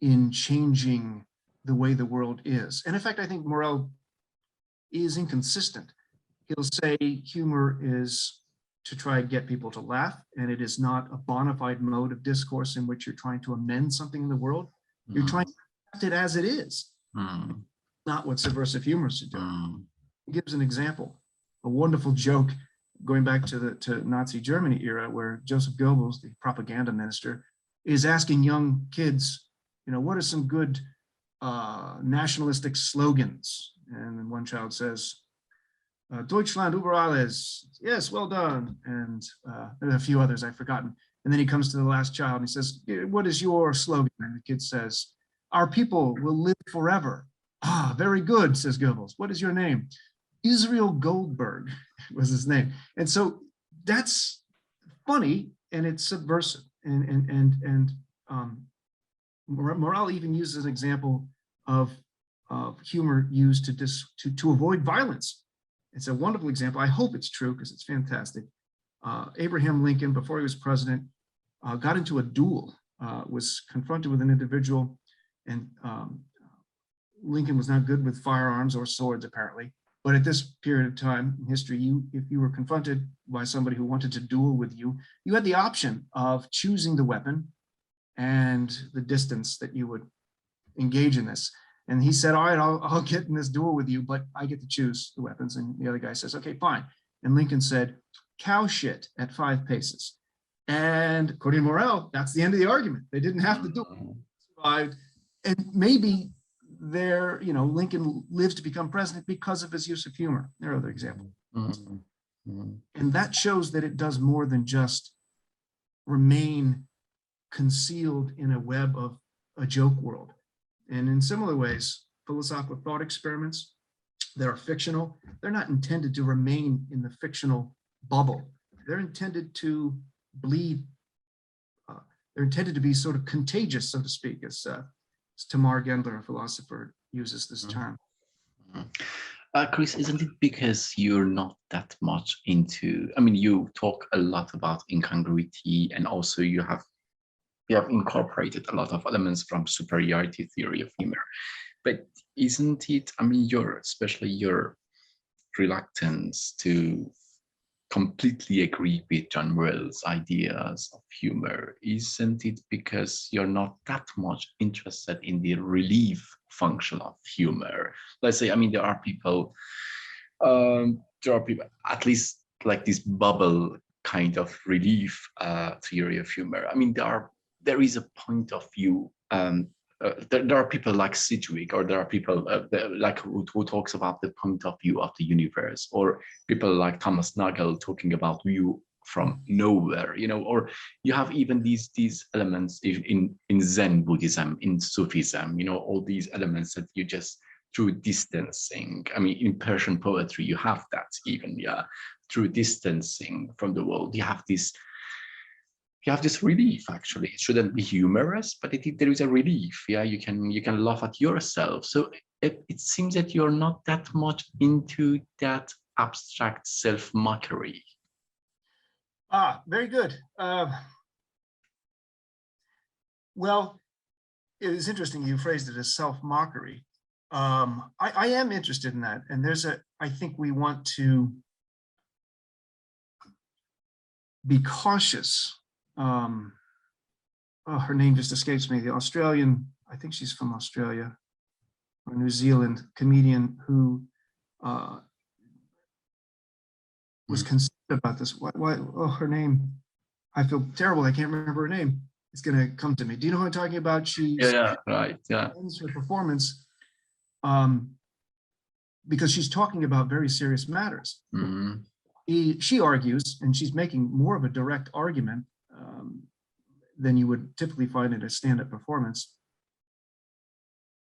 in changing the way the world is. And in fact, I think Morell is inconsistent. He'll say humor is to try to get people to laugh, and it is not a bona fide mode of discourse in which you're trying to amend something in the world. You're trying to accept it as it is. Not what subversive humor is to do. He gives an example, a wonderful joke going back to Nazi Germany era, where Joseph Goebbels, the propaganda minister, is asking young kids, what are some good nationalistic slogans? And then one child says, Deutschland über alles. Yes, well done. And there are a few others I've forgotten. And then he comes to the last child and he says, what is your slogan? And the kid says, our people will live forever. Ah, very good, says Goebbels. What is your name? Israel Goldberg was his name. And so that's funny and it's subversive. And Morell even uses an example of humor used to avoid violence. it's a wonderful example. I hope it's true because it's fantastic. Abraham Lincoln, before he was president, got into a duel, was confronted with an individual, and Lincoln was not good with firearms or swords, apparently. But at this period of time in history, if you were confronted by somebody who wanted to duel with you, you had the option of choosing the weapon and the distance that you would engage in this. And he said, all right, I'll get in this duel with you, but I get to choose the weapons. And the other guy says, okay, fine. And Lincoln said, cow shit at 5 paces. And according to Morrell, that's the end of the argument. They didn't have to do it. Survived. And maybe Lincoln lived to become president because of his use of humor. There are other examples. And that shows that it does more than just remain concealed in a web of a joke world. And in similar ways, philosophical thought experiments that are fictional, they're not intended to remain in the fictional bubble. They're intended to bleed. They're intended to be sort of contagious, so to speak, as Tamar Gendler, a philosopher, uses this term. Chris, isn't it because you're not that much into, you talk a lot about incongruity, and also you have incorporated a lot of elements from superiority theory of humor. But isn't it, especially your reluctance to completely agree with John Morell's ideas of humor, isn't it because you're not that much interested in the relief function of humor? Let's say, there are people, at least like this bubble kind of relief theory of humor. There is a point of view. There are people like Sidgwick, or there are people like who talks about the point of view of the universe, or people like Thomas Nagel talking about view from nowhere, or you have even these elements in Zen Buddhism, in Sufism, all these elements that you just through distancing. In Persian poetry, you have that even, through distancing from the world, you have this relief. Actually, it shouldn't be humorous, but there is a relief. You can laugh at yourself. So it seems that you're not that much into that abstract self-mockery. Very good. Well, it is interesting you phrased it as self-mockery. I am interested in that, and I think we want to be cautious. Her name just escapes me, the Australian, I think she's from Australia or New Zealand, comedian who was concerned about this. Her name, I feel terrible, I can't remember her name. It's gonna come to me. Do you know who I'm talking about? Right, yeah. Ends her performance because she's talking about very serious matters. She argues, and she's making more of a direct argument than you would typically find in a stand-up performance.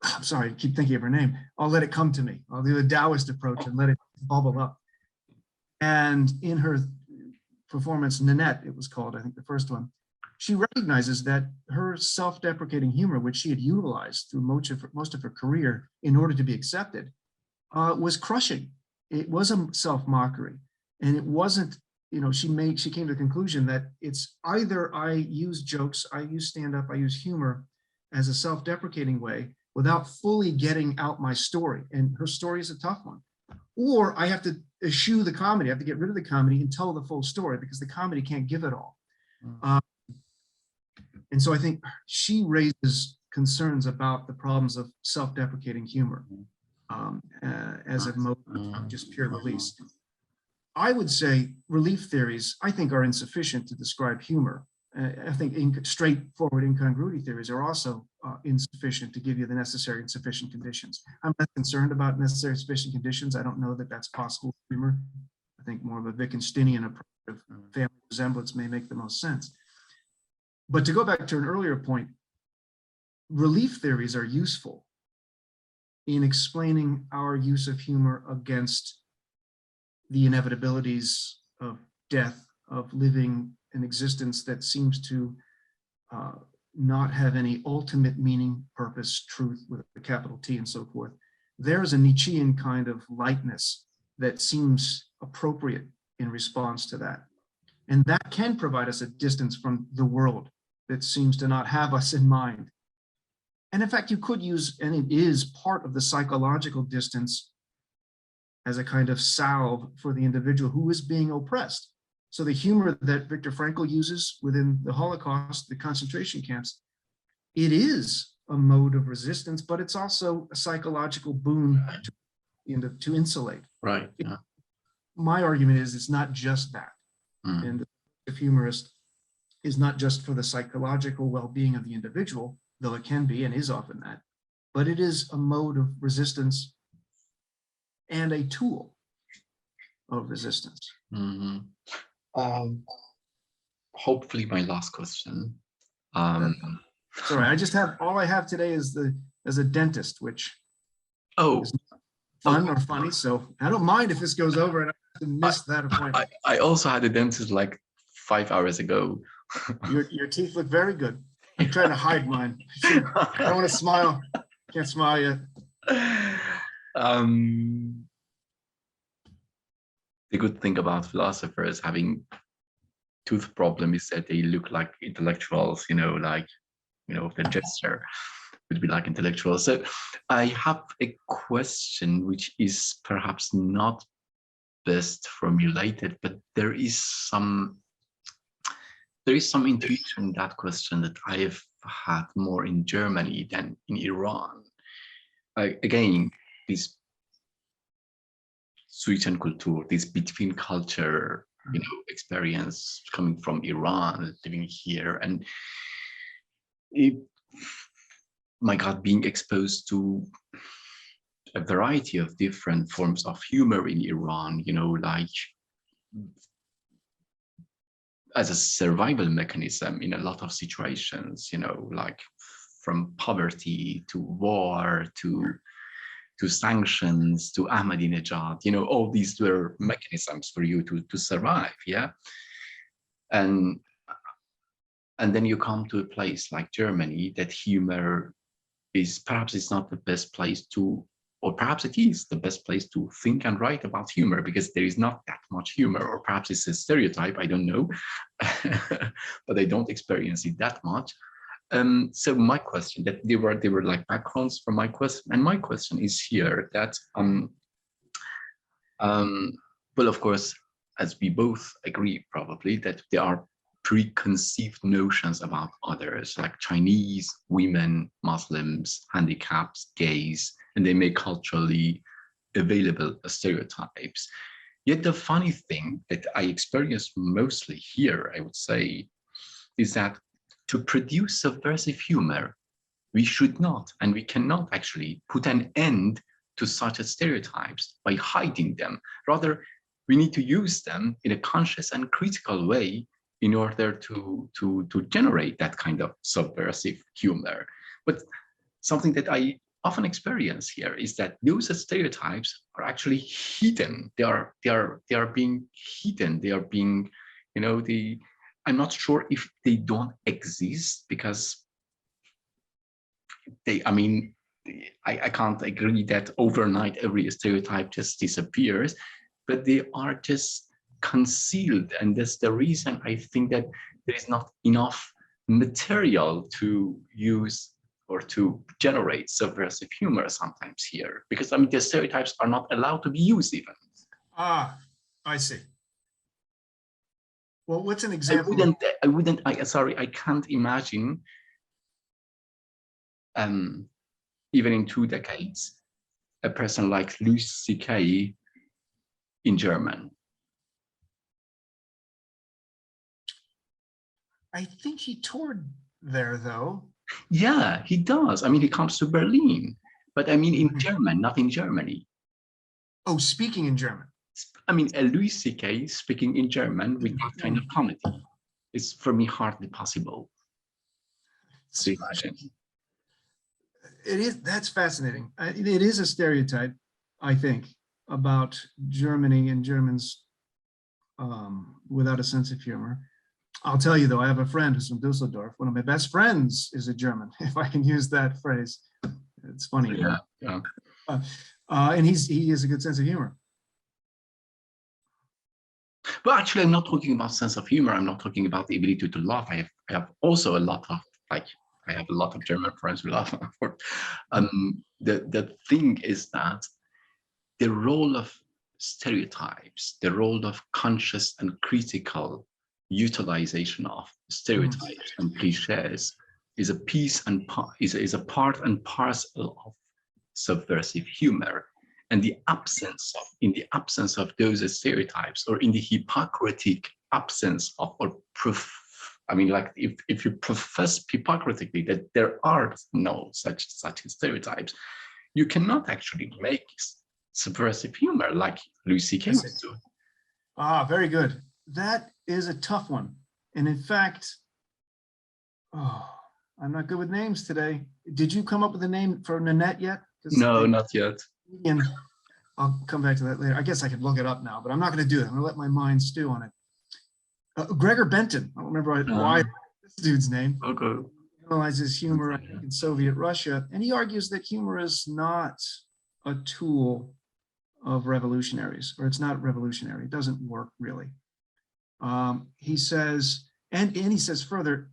I'm sorry, I keep thinking of her name. I'll let it come to me. I'll do the Taoist approach and let it bubble up. And in her performance, Nanette, it was called, I think the first one, she recognizes that her self-deprecating humor, which she had utilized through most of her career in order to be accepted, was crushing. It was a self-mockery. And it wasn't, she came to the conclusion that it's either I use jokes, I use stand-up, I use humor as a self-deprecating way without fully getting out my story. And her story is a tough one. Or I have to eschew the comedy. I have to get rid of the comedy and tell the full story because the comedy can't give it all. And so I think she raises concerns about the problems of self-deprecating humor as a mode of just pure release. I would say relief theories, I think, are insufficient to describe humor. I think straightforward incongruity theories are also insufficient to give you the necessary and sufficient conditions. I'm less concerned about necessary and sufficient conditions. I don't know that that's possible with humor. I think more of a Wittgensteinian approach of family resemblance may make the most sense. But to go back to an earlier point, relief theories are useful in explaining our use of humor against the inevitabilities of death, of living an existence that seems to not have any ultimate meaning, purpose, truth with a capital T and so forth. There's a Nietzschean kind of lightness that seems appropriate in response to that. And that can provide us a distance from the world that seems to not have us in mind. And in fact, you could use, and it is part of the psychological distance as a kind of salve for the individual who is being oppressed. So the humor that Viktor Frankl uses within the Holocaust, the concentration camps, it is a mode of resistance, but it's also a psychological boon to insulate. Right. Yeah. My argument is it's not just that. And the humorist is not just for the psychological well-being of the individual, though it can be and is often that, but it is a mode of resistance and a tool of resistance. Hopefully my last question. Sorry, I just have, all I have today is as a dentist, which is fun or funny, so I don't mind if this goes over and I have to miss that appointment. I also had a dentist like 5 hours ago. Your teeth look very good. I'm trying to hide mine. I don't want to smile. Can't smile yet. The good thing about philosophers having tooth problem is that they look like intellectuals, like, the gesture would be like intellectuals. So I have a question which is perhaps not best formulated, but there is some intuition in that question that I've had more in Germany than in Iran. Again, this Zwischenkultur, this between culture, experience coming from Iran, living here, and my God, being exposed to a variety of different forms of humor in Iran, like as a survival mechanism in a lot of situations, like from poverty to war to sanctions to Ahmadinejad, all these were mechanisms for you to survive, yeah. And then you come to a place like Germany that humor is perhaps it's not the best place to, or perhaps it is the best place to think and write about humor because there is not that much humor, or perhaps it's a stereotype, I don't know, but I don't experience it that much. So my question, that they were like backgrounds for my question, and my question is here that well, of course, as we both agree probably that there are preconceived notions about others, like Chinese, women, Muslims, handicaps, gays, and they make culturally available stereotypes. Yet the funny thing that I experience mostly here, I would say, is that to produce subversive humor, we should not and we cannot actually put an end to such stereotypes by hiding them. Rather, we need to use them in a conscious and critical way in order to generate that kind of subversive humor. But something that I often experience here is that those stereotypes are actually hidden. They are being hidden. They are being, I'm not sure if they don't exist because I can't agree that overnight every stereotype just disappears, but they are just concealed. And that's the reason I think that there is not enough material to use or to generate subversive humor sometimes here, because the stereotypes are not allowed to be used even. Ah, I see. Well, what's an example? I can't imagine even in 2 decades, a person like Louis C.K. in German. I think he toured there, though. Yeah, he does. He comes to Berlin, but in German, not in Germany. Oh, speaking in German. A Louis C.K. speaking in German with that kind of comedy is, for me, hardly possible to imagine. It is. That's fascinating. It is a stereotype, I think, about Germany and Germans without a sense of humor. I'll tell you, though, I have a friend who's from Dusseldorf. One of my best friends is a German, if I can use that phrase. It's funny. Yeah. And he has a good sense of humor. But actually, I'm not talking about sense of humor. I'm not talking about the ability to laugh. I have also a lot of like I have a lot of German friends who laugh. The thing is that the role of stereotypes, the role of conscious and critical utilization of stereotypes and cliches is a piece and is a part and parcel of subversive humor. And in the absence of those stereotypes, or in the hypocritic absence of, like if you profess hypocritically that there are no such stereotypes, you cannot actually make subversive humor like Louis C.K. was doing. Very good. That is a tough one. And in fact, I'm not good with names today. Did you come up with a name for Nanette yet? No, not yet. I'll come back to that later. I guess I could look it up now, but I'm not going to do it. I'm going to let my mind stew on it. Gregor Benton. I don't remember why this dude's name. Okay. He analyzes humor in Soviet Russia, and he argues that humor is not a tool of revolutionaries, or it's not revolutionary. It doesn't work really. He says, and he says further,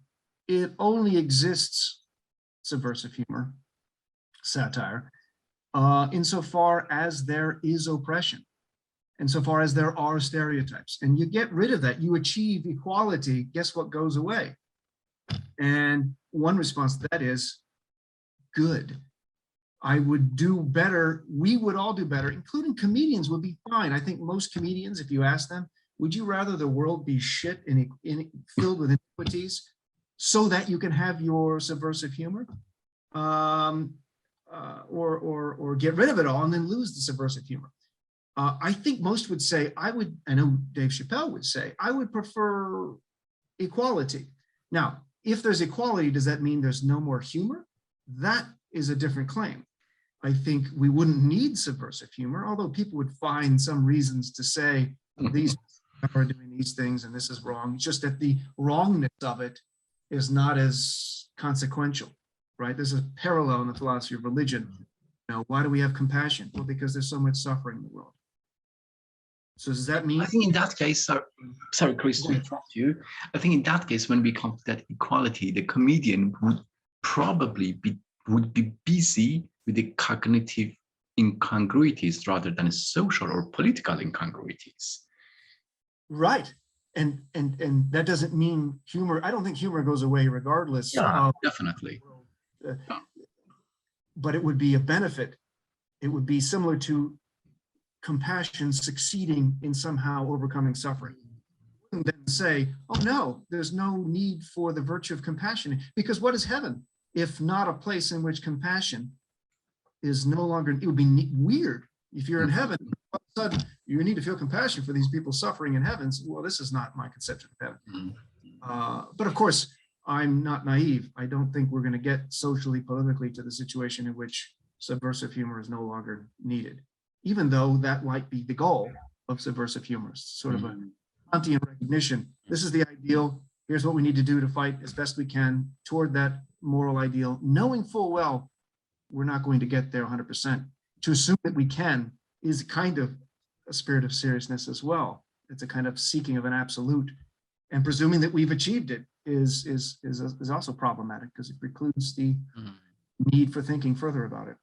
it only exists, subversive humor, satire, insofar as there is oppression, insofar as there are stereotypes. And you get rid of that, you achieve equality, guess what goes away? And one response to that is, good. I would do better, we would all do better, including comedians would be fine. I think most comedians, if you ask them, would you rather the world be shit and filled with iniquities so that you can have your subversive humor? Or get rid of it all and then lose the subversive humor. I think most would say, I know Dave Chappelle would say, I would prefer equality. Now, if there's equality, does that mean there's no more humor? That is a different claim. I think we wouldn't need subversive humor, although people would find some reasons to say these people are doing these things and this is wrong. It's just that the wrongness of it is not as consequential. Right? There's a parallel in the philosophy of religion. You know, why do we have compassion? Well, because there's so much suffering in the world. So does that mean? I think in that case, sorry, Chris, to interrupt you. I think in that case, when we come to that equality, the comedian would probably be busy with the cognitive incongruities rather than social or political incongruities. Right. And that doesn't mean humor. I don't think humor goes away regardless. Yeah, definitely. But it would be a benefit. It would be similar to compassion succeeding in somehow overcoming suffering. And then say, oh no, there's no need for the virtue of compassion, because what is heaven if not a place in which compassion is no longer? It would be weird if you're in heaven, all of a sudden you need to feel compassion for these people suffering in heavens. Well, this is not my conception of heaven. But of course, I'm not naive. I don't think we're going to get socially, politically to the situation in which subversive humor is no longer needed, even though that might be the goal of subversive humor, sort of a Kantian recognition. This is the ideal. Here's what we need to do to fight as best we can toward that moral ideal, knowing full well we're not going to get there 100%. To assume that we can is kind of a spirit of seriousness as well. It's a kind of seeking of an absolute, and presuming that we've achieved it is also problematic because it precludes the need for thinking further about it.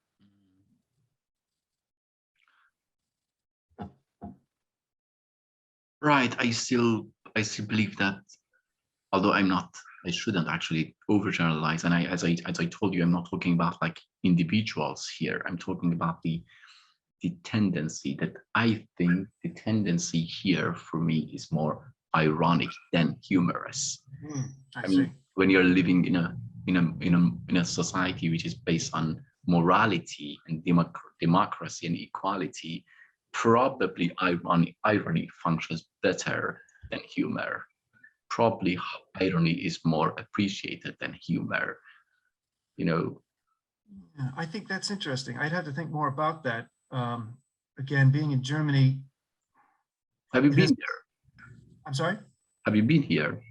Right. I still believe that, although I shouldn't actually overgeneralize. And as I told you, I'm not talking about like individuals here. I'm talking about the tendency that I think the tendency here for me is more ironic than humorous. I mean, when you're living in a society which is based on morality and democracy and equality, probably irony functions better than humor. Probably irony is more appreciated than humor. You know. Yeah, I think that's interesting. I'd have to think more about that. Again, being in Germany. Have you been there? I'm sorry? Have you been here?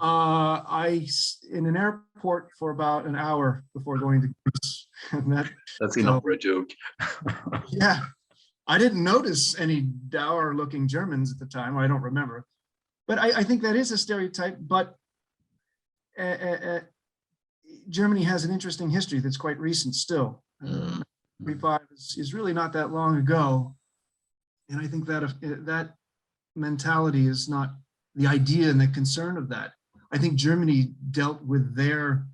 In an airport for about an hour before going to Greece. That's enough for a joke. Yeah, I didn't notice any dour looking Germans at the time. I don't remember. but I think that is a stereotype, but Germany has an interesting history that's quite recent still. 1945 is really not that long ago. And I think that that mentality is not the idea and the concern of that. I think Germany dealt with their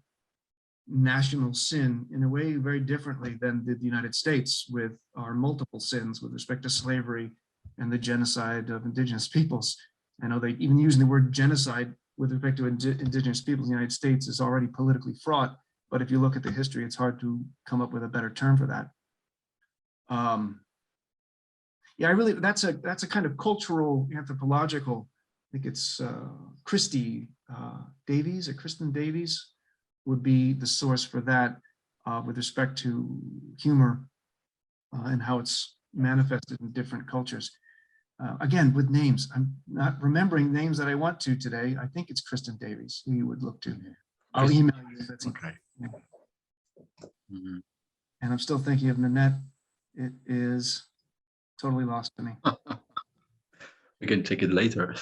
national sin in a way very differently than did the United States with our multiple sins with respect to slavery and the genocide of indigenous peoples. I know they even using the word genocide with respect to indigenous peoples in the United States is already politically fraught. But if you look at the history, it's hard to come up with a better term for that. Yeah, I really, that's a kind of cultural, anthropological, I think it's Kristen Davies would be the source for that with respect to humor and how it's manifested in different cultures. Again, with names, I'm not remembering names that I want to today. I think it's Kristen Davies who you would look to. I'll email you if that's okay. And I'm still thinking of Nanette. It is totally lost to me. We can take it later.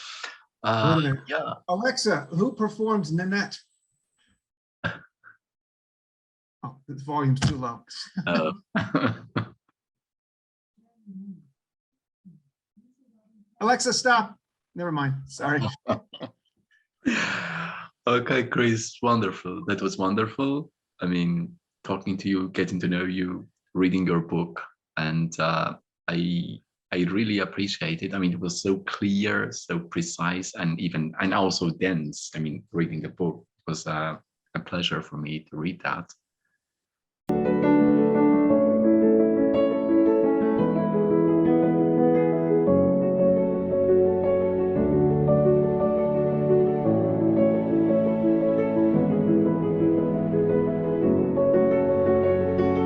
Wait a minute. Yeah. Alexa, who performs Nanette? Oh, the volume's too low. Alexa, stop. Never mind. Sorry. Okay, Chris, wonderful. That was wonderful. I mean, talking to you, getting to know you, reading your book, and I really appreciate it. I mean, it was so clear, so precise, and also dense. I mean, reading the book was a pleasure for me to read that.